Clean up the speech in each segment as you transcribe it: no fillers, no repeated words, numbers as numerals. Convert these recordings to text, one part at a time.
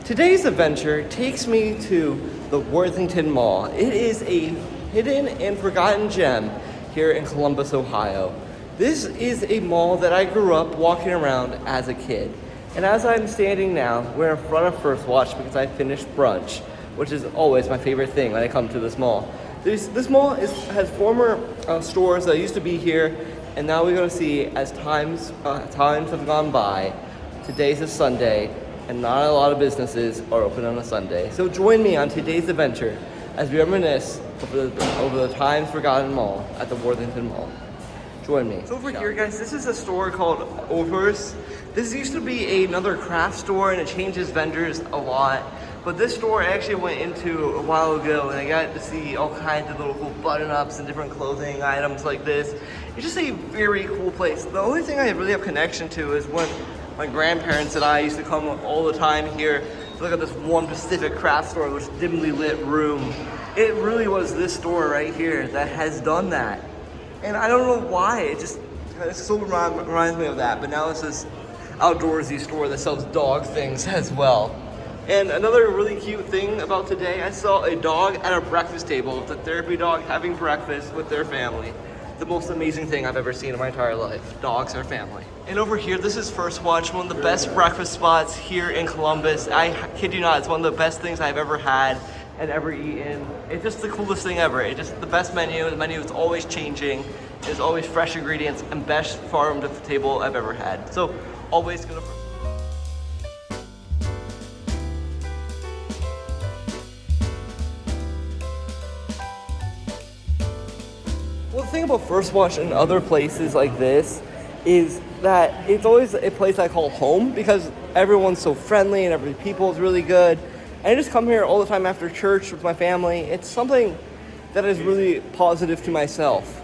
Today's adventure takes me to the Worthington Mall. It is a hidden and forgotten gem here in Columbus, Ohio. This is a mall that I grew up walking around as a kid. And as I'm standing now, we're in front of First Watch because I finished brunch, which is always my favorite thing when I come to this mall. This mall has former stores that used to be here, and now we're going to see as times have gone by. Today's a Sunday, and not a lot of businesses are open on a Sunday. So join me on today's adventure as we reminisce over the times forgotten mall at the Worthington Mall. Join me. So over here, guys, this is a store called Overs. This used to be another craft store, and it changes vendors a lot. But this store I actually went into a while ago, and I got to see all kinds of little cool button-ups and different clothing items like this. It's just a very cool place. The only thing I really have connection to is when my grandparents and I used to come all the time here to look at this one specific craft store, this dimly lit room. It really was this store right here that has done that. And I don't know why, it still reminds me of that, but now it's this outdoorsy store that sells dog things as well. And another really cute thing about today, I saw a dog at a breakfast table. It's a therapy dog having breakfast with their family. The most amazing thing I've ever seen in my entire life. Dogs are family. And over here, this is First Watch, one of the best breakfast spots here in Columbus. I kid you not, it's one of the best things I've ever had and ever eaten. It's just the coolest thing ever. It's just the best menu. The menu is always changing. There's always fresh ingredients and best farm to table I've ever had. So always go to Well, the thing about First Watch and other places like this is that it's always a place I call home because everyone's so friendly and every people is really good. And I just come here all the time after church with my family. It's something that is really positive to myself.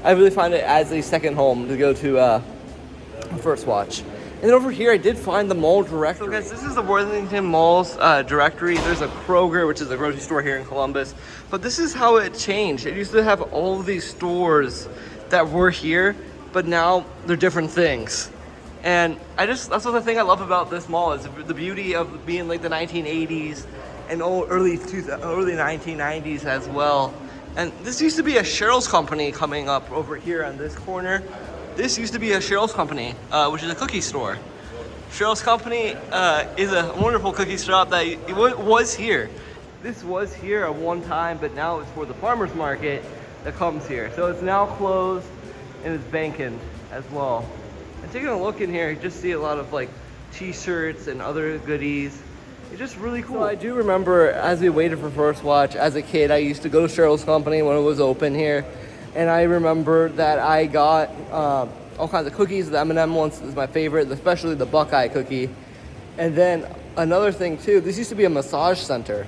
I really find it as a second home to go to First Watch. And then over here, I did find the mall directory. So guys, this is the Worthington Mall's directory. There's a Kroger, which is a grocery store here in Columbus. But this is how it changed. It used to have all of these stores that were here, but now they're different things. And that's the thing I love about this mall is the beauty of being like the 1980s and early 1990s as well. And this used to be a Cheryl's Company coming up over here on this corner. This used to be a Cheryl's Company, which is a cookie store. Cheryl's Company is a wonderful cookie shop that was here. This was here at one time, but now it's for the farmer's market that comes here. So it's now closed and it's vacant as well. And taking a look in here, you just see a lot of like t-shirts and other goodies. It's just really cool. So I do remember as we waited for First Watch as a kid, I used to go to Cheryl's Company when it was open here. And I remember that I got all kinds of cookies. The M&M ones is my favorite, especially the Buckeye cookie. And then another thing too, this used to be a massage center.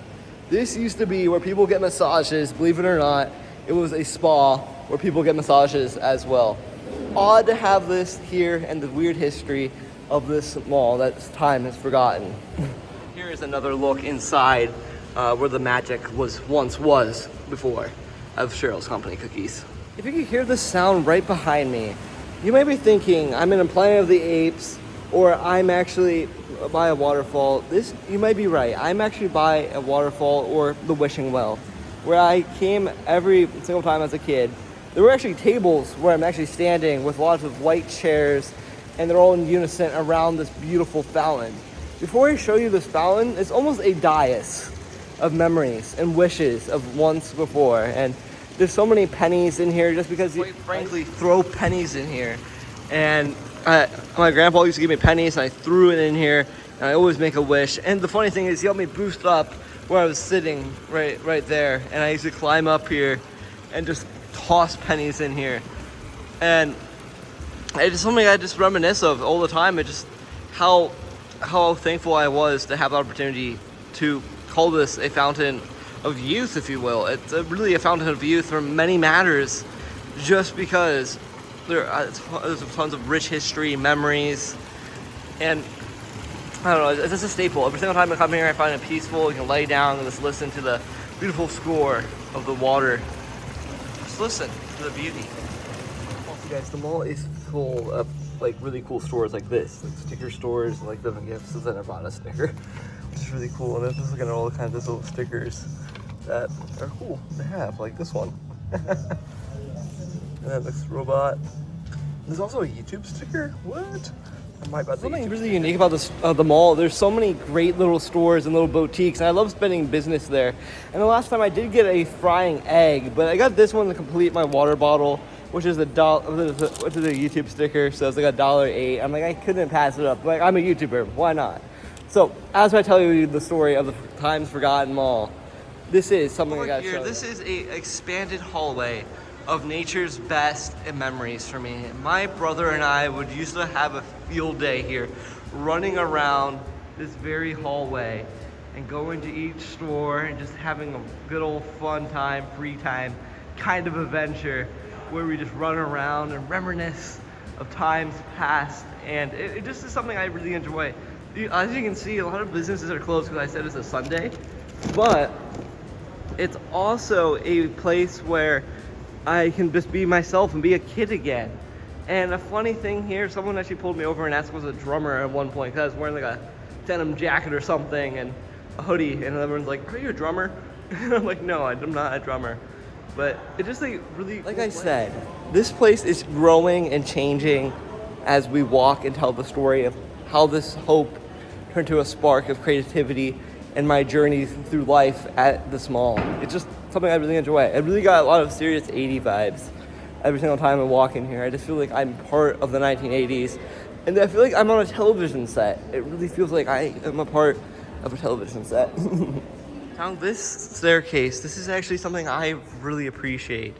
This used to be where people get massages, believe it or not. It was a spa where people get massages as well. Odd to have this here and the weird history of this mall that time has forgotten. Here is another look inside where the magic once was before of Cheryl's Company cookies. If you can hear the sound right behind me, you might be thinking I'm in a Planet of the Apes or I'm actually by a waterfall. You might be right. I'm actually by a waterfall or the Wishing Well, where I came every single time as a kid. There were actually tables where I'm actually standing with lots of white chairs, and they're all in unison around this beautiful fountain. Before I show you this fountain, it's almost a dais of memories and wishes of once before. And there's so many pennies in here just because you frankly throw pennies in here. And my grandpa used to give me pennies and I threw it in here and I always make a wish. And the funny thing is he helped me boost up where I was sitting right there. And I used to climb up here and just toss pennies in here. And it's just something I just reminisce of all the time. It just how thankful I was to have the opportunity to call this a fountain of youth, if you will. It's really a fountain of youth for many matters, just because there's tons of rich history, memories, and I don't know, it's just a staple. Every single time I come here, I find it peaceful. You can lay down and just listen to the beautiful score of the water. Just listen to the beauty. Also, guys, the mall is full of like really cool stores like this, like sticker stores, like the gifts. And I bought a sticker. which is really cool. And I'm just looking at all kinds of little stickers that are cool to have, like this one. And then this robot. There's also a YouTube sticker. What? Something really unique about this the mall. There's so many great little stores and little boutiques, and I love spending business there. And the last time I did get a frying egg, but I got this one to complete my water bottle, which is which is a YouTube sticker. So it's like $1.08. I'm like, I couldn't pass it up. Like, I'm a YouTuber. Why not? So as I tell you the story of the Times Forgotten Mall, this is something I got to show you. This is a expanded hallway of nature's best memories for me. My brother and I would used to have a field day here, running around this very hallway and going to each store and just having a good old fun time, free time kind of adventure where we just run around and reminisce of times past. And it just is something I really enjoy. As you can see, a lot of businesses are closed because I said it's a Sunday, but it's also a place where I can just be myself and be a kid again. And a funny thing here, someone actually pulled me over and asked if I was a drummer at one point because I was wearing like a denim jacket or something and a hoodie, and everyone's like, "Are you a drummer?" And I'm like, "No, I'm not a drummer." But it just like really, like I said, this place is growing and changing as we walk and tell the story of how this hope turned to a spark of creativity and my journey through life at this mall. It's just something I really enjoy. I really got a lot of serious 80s vibes every single time I walk in here. I just feel like I'm part of the 1980s, and I feel like I'm on a television set. It really feels like I am a part of a television set. Now this staircase, this is actually something I really appreciate.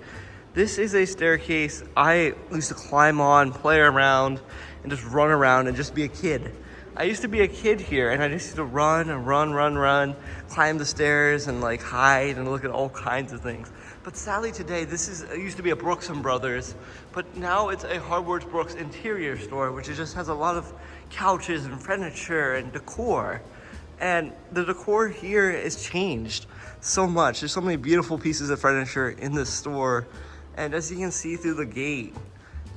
This is a staircase I used to climb on, play around, and just run around and just be a kid. I used to be a kid here, and I just used to run and run, climb the stairs and like hide and look at all kinds of things. But sadly today, it used to be a Brooks & Brothers, but now it's a Harvard's Brooks interior store, which just has a lot of couches and furniture and decor. And the decor here is changed so much. There's so many beautiful pieces of furniture in this store. And as you can see through the gate,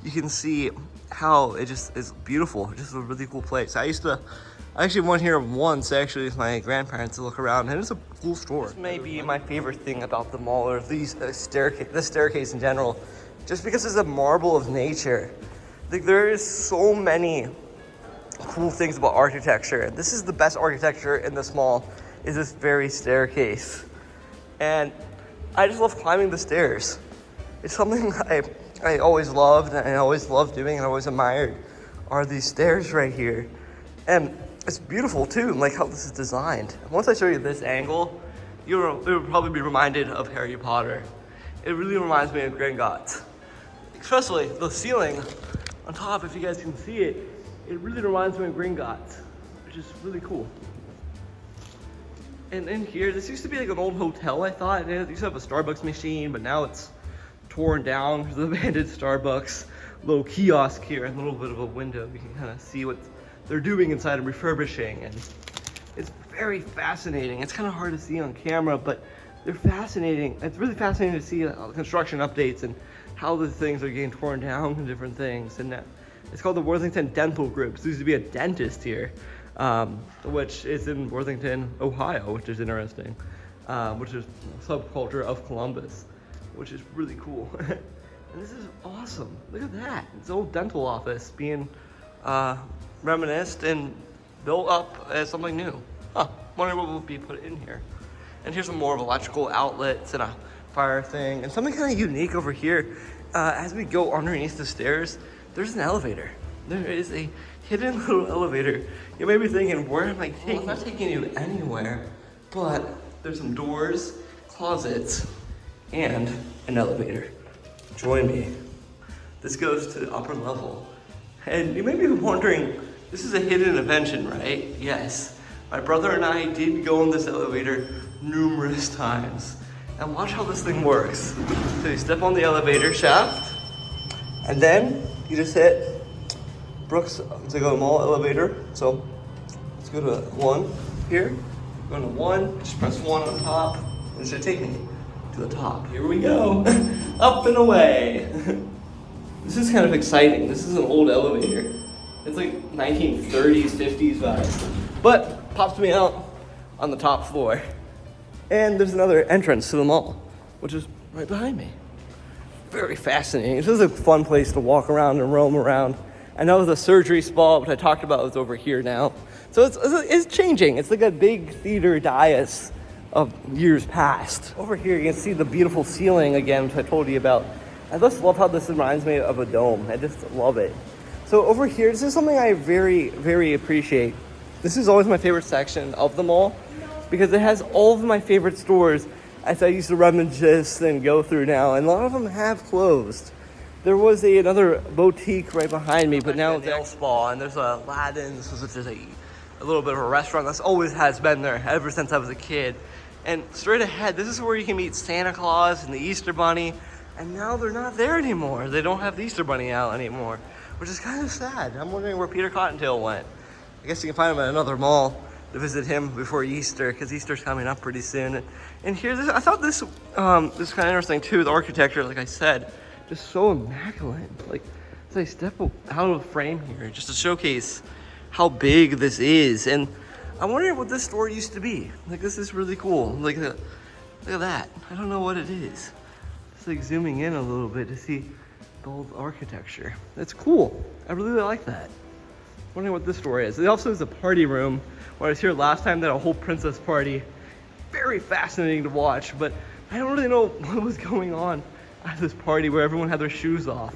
you can see how it just is beautiful. Just a really cool place. I actually went here once actually with my grandparents to look around, and it's a cool store. This may be my favorite thing about the mall, or this staircase in general, just because it's a marvel of nature. Like, there is so many cool things about architecture. This is the best architecture in this mall, is this very staircase. And I just love climbing the stairs. It's something I always loved, and I always loved doing, and I always admired, are these stairs right here. And it's beautiful too, like how this is designed. Once I show you this angle, you'll probably be reminded of Harry Potter. It really reminds me of Gringotts. Especially the ceiling on top, if you guys can see it, it really reminds me of Gringotts, which is really cool. And in here, this used to be like an old hotel, I thought. It used to have a Starbucks machine, but now it's torn down. There's an abandoned Starbucks, little kiosk here, and a little bit of a window. You can kind of see what they're doing inside and refurbishing, and it's very fascinating. It's kind of hard to see on camera, but they're fascinating. It's really fascinating to see construction updates and how the things are getting torn down and different things. And it's called the Worthington Dental Group. So there used to be a dentist here, which is in Worthington, Ohio, which is interesting, which is a subculture of Columbus, which is really cool. And this is awesome. Look at that. It's an old dental office being reminisced and built up as something new. Wonder what will be put in here. And here's some more of electrical outlets and a fire thing. And something kind of unique over here, as we go underneath the stairs, there's an elevator. There is a hidden little elevator. You may be thinking, where am I taking? I'm not taking you anywhere, but there's some doors, closets, and an elevator. Join me. This goes to the upper level. And you may be wondering, this is a hidden invention, right? Yes. My brother and I did go on this elevator numerous times. And watch how this thing works. So you step on the elevator shaft, and then you just hit Brooks to go to mall elevator. So let's go to 1 here. Go to 1, just press 1 on top, and it should take me to the top. Here we go. Up and away. This is kind of exciting. This is an old elevator. It's like 1930s, 50s vibes. But pops me out on the top floor. And there's another entrance to the mall, which is right behind me. Very fascinating. This is a fun place to walk around and roam around. I know the surgery spa, which I talked about, is over here now. So it's changing. It's like a big theater dais of years past. Over here, you can see the beautiful ceiling again, which I told you about. I just love how this reminds me of a dome. I just love it. So over here, this is something I very, very appreciate. This is always my favorite section of the mall because it has all of my favorite stores as I used to reminisce and go through now. And a lot of them have closed. There was another boutique right behind me, but now it's nail spa, and there's a Aladdin's, which is a little bit of a restaurant that's always has been there ever since I was a kid. And straight ahead, this is where you can meet Santa Claus and the Easter Bunny, and now they're not there anymore. They don't have the Easter Bunny out anymore, which is kind of sad. I'm wondering where Peter Cottontail went. I guess you can find him at another mall to visit him before Easter, because Easter's coming up pretty soon. And here's, I thought this was kind of interesting too, the architecture, like I said. Just so immaculate. Like, as I step out of the frame here, just to showcase how big this is. And I'm wondering what this store used to be. Like, this is really cool. Like, look at that. I don't know what it is. Just like zooming in a little bit to see the old architecture. That's cool. I really like that. I'm wondering what this store is. It also is a party room. When I was here last time, they had a whole princess party. Very fascinating to watch, but I don't really know what was going on at this party where everyone had their shoes off.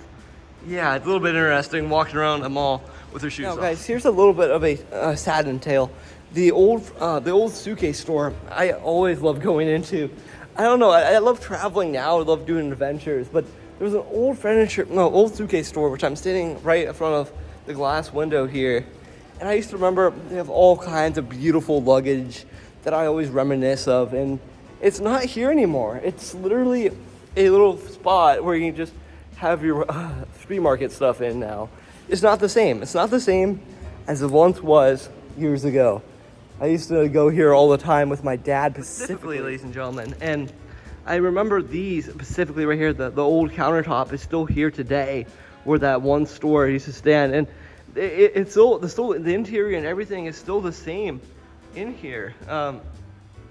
Yeah, it's a little bit interesting walking around a mall with their shoes off. Now, guys, here's a little bit of a sad tale. The old suitcase store I always love going into. I don't know, I love traveling now. I love doing adventures, but there was an old suitcase store, which I'm standing right in front of the glass window here. And I used to remember they have all kinds of beautiful luggage that I always reminisce of. And it's not here anymore. It's literally a little spot where you can just have your street market stuff in now. It's not the same. It's not the same as it once was years ago. I used to go here all the time with my dad, specifically, ladies and gentlemen. And I remember these specifically right here. The old countertop is still here today, where that one store used to stand. And it's still the interior and everything is still the same in here.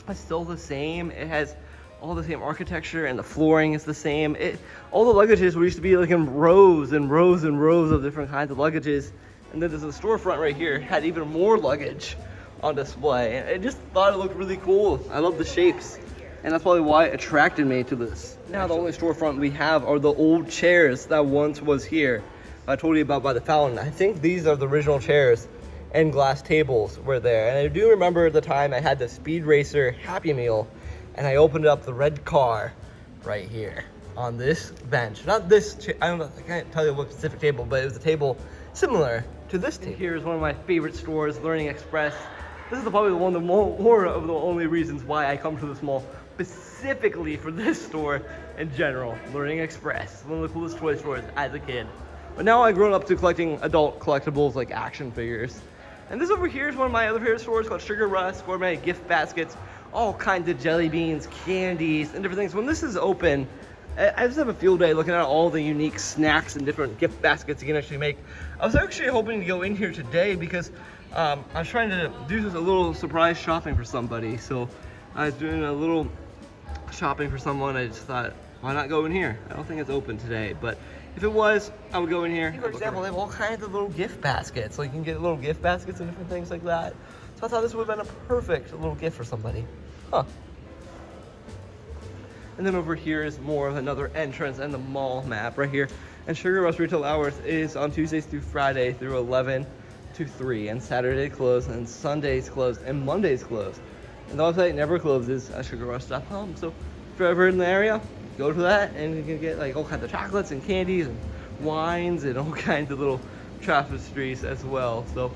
It's still the same. It has all the same architecture, and the flooring is the same. All the luggages used to be like in rows and rows and rows of different kinds of luggages. And then there's a storefront right here, had even more luggage on display. And I just thought it looked really cool. I love the shapes, and that's probably why it attracted me to this. Now the only storefront we have are the old chairs that once was here. I told you about by the fountain. I think these are the original chairs, and glass tables were there. And I do remember the time I had the Speed Racer Happy Meal, and I opened up the red car right here on this bench. Not this, I can't tell you what specific table, but it was a table similar to this table. Here is one of my favorite stores, Learning Express. This is probably one of the more of the only reasons why I come to this mall, specifically for this store in general. Learning Express, one of the coolest toy stores as a kid. But now I've grown up to collecting adult collectibles like action figures. And this over here is one of my other favorite stores called Sugar Rush, gourmet gift baskets, all kinds of jelly beans, candies, and different things. When this is open, I just have a field day looking at all the unique snacks and different gift baskets you can actually make. I was actually hoping to go in here today because I was trying to do a little surprise shopping for somebody. So I was doing a little shopping for someone. I just thought, why not go in here? I don't think it's open today, but if it was, I would go in here. For example, they have all kinds of little gift baskets. So you can get little gift baskets and different things like that. So I thought this would have been a perfect little gift for somebody. Huh. And then over here is more of another entrance and the mall map right here. And Sugar Rush retail hours is on Tuesdays through Friday through 11 to 3. And Saturday closed, and Sundays closed, and Mondays closed. And the website never closes at sugarrush.com. So if you're ever in the area, go to that and you can get like all kinds of chocolates and candies and wines and all kinds of little tapestries as well. So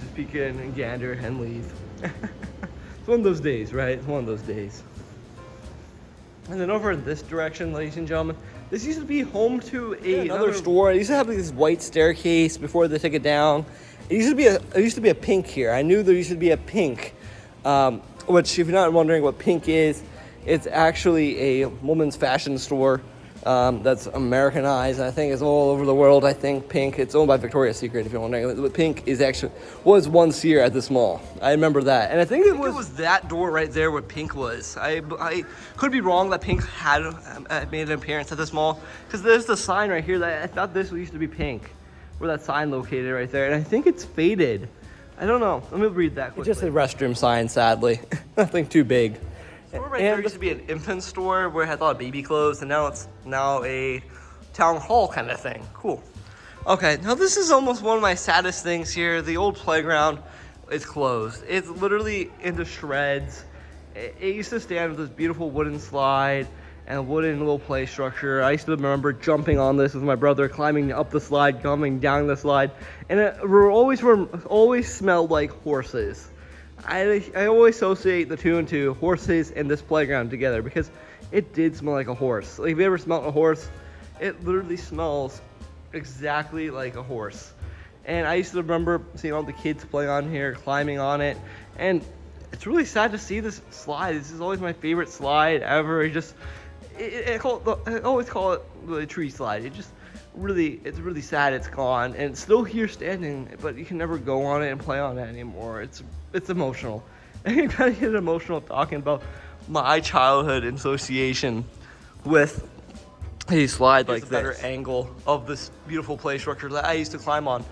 just peek in and gander and leave. It's one of those days, right? It's one of those days. And then over in this direction, ladies and gentlemen, this used to be home to another store. It used to have like this white staircase before they took it down. It used to be a pink here. I knew there used to be a pink, which if you're not wondering what pink is, it's actually a woman's fashion store that's Americanized. I think it's all over the world. I think Pink. It's owned by Victoria's Secret, if you're wondering. But Pink was once here at this mall. I remember that, and I think it was that door right there where Pink was. I could be wrong that Pink had made an appearance at this mall, because there's the sign right here that I thought this used to be Pink, where that sign located right there, and I think it's faded. I don't know. Let me read that quickly. It's just a restroom sign, sadly. Nothing too big. Store right there used to be an infant store where it had a lot of baby clothes, and now it's a town hall kind of thing. Cool. Okay, now this is almost one of my saddest things here. The old playground is closed. It's literally into shreds. It used to stand with this beautiful wooden slide and a wooden little play structure. I used to remember jumping on this with my brother, climbing up the slide, coming down the slide, and it always smelled like horses. I always associate the two and two, horses and this playground together, because it did smell like a horse. Like, if you ever smelled a horse, it literally smells exactly like a horse. And I used to remember seeing all the kids playing on here, climbing on it, and it's really sad to see this slide. This is always my favorite slide ever. I always call it the tree slide. It's really sad it's gone, and it's still here standing, but you can never go on it and play on it anymore. It's emotional. I kind of get emotional talking about my childhood association with a slide like this. Better angle of this beautiful play structure that I used to climb on.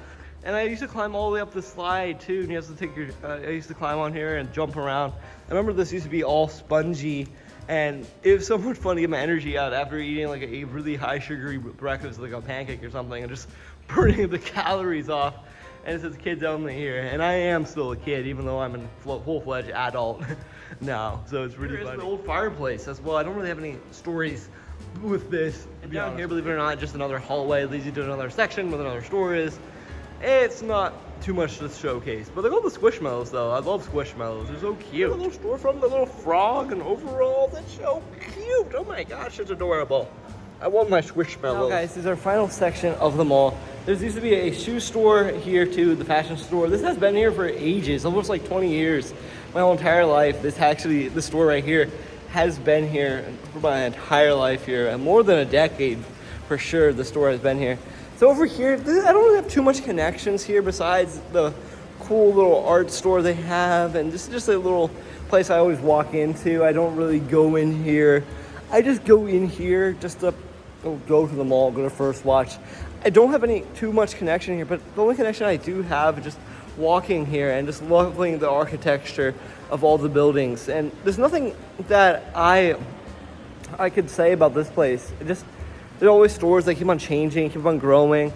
And I used to climb all the way up the slide too, and you have to take I used to climb on here and jump around. I remember this used to be all spongy, and it was so much fun to get my energy out after eating like a really high sugary breakfast, like a pancake or something, and just burning the calories off. And it says kids only here, and I am still a kid, even though I'm a full-fledged adult now. So it's really funny. There's the old fireplace as well. I don't really have any stories with this. And down here, believe it or not, just another hallway leads you to another section where another store is. It's not too much to showcase, but look at all the Squishmallows though. I love Squishmallows. They're so cute. The little storefront, the little frog and overall, that's so cute. Oh my gosh, it's adorable. I want my Squishmallows. Now guys, this is our final section of the mall. There used to be a shoe store here too, the fashion store. This has been here for ages, almost like 20 years. My whole entire life, this store right here has been here for my entire life here. And more than a decade for sure, the store has been here. So over here, I don't really have too much connections here besides the cool little art store they have, and just a little place I always walk into. I don't really go in here. I just go in here just to go to the mall, go to First Watch. I don't have too much connection here, but the only connection I do have is just walking here and just loving the architecture of all the buildings. And there's nothing that I could say about this place. There are always stores that keep on changing, keep on growing.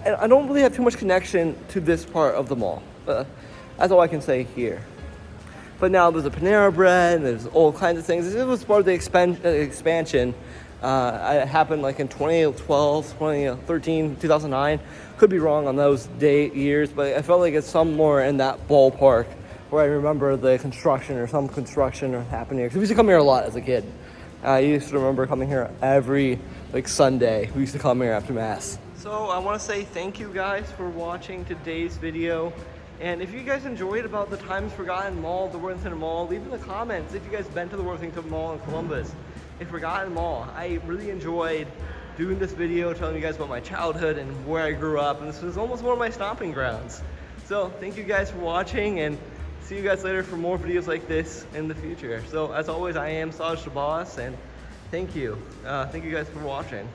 And I don't really have too much connection to this part of the mall. That's all I can say here. But now there's a Panera Bread, there's all kinds of things. This was part of the expansion. It happened like in 2012, 2013, 2009. Could be wrong on those years, but I felt like it's somewhere in that ballpark where I remember the construction or some construction happening here. Because we used to come here a lot as a kid. I used to remember coming here every Sunday. We used to come here after Mass. So I want to say thank you guys for watching today's video. And if you guys enjoyed about the Times Forgotten Mall, the Worthington Mall, leave in the comments if you guys been to the Worthington Mall in Columbus. A Forgotten Mall. I really enjoyed doing this video, telling you guys about my childhood and where I grew up. And this was almost one of my stomping grounds. So thank you guys for watching, and see you guys later for more videos like this in the future. So as always, I am Saj the Boss, and thank you. Thank you guys for watching.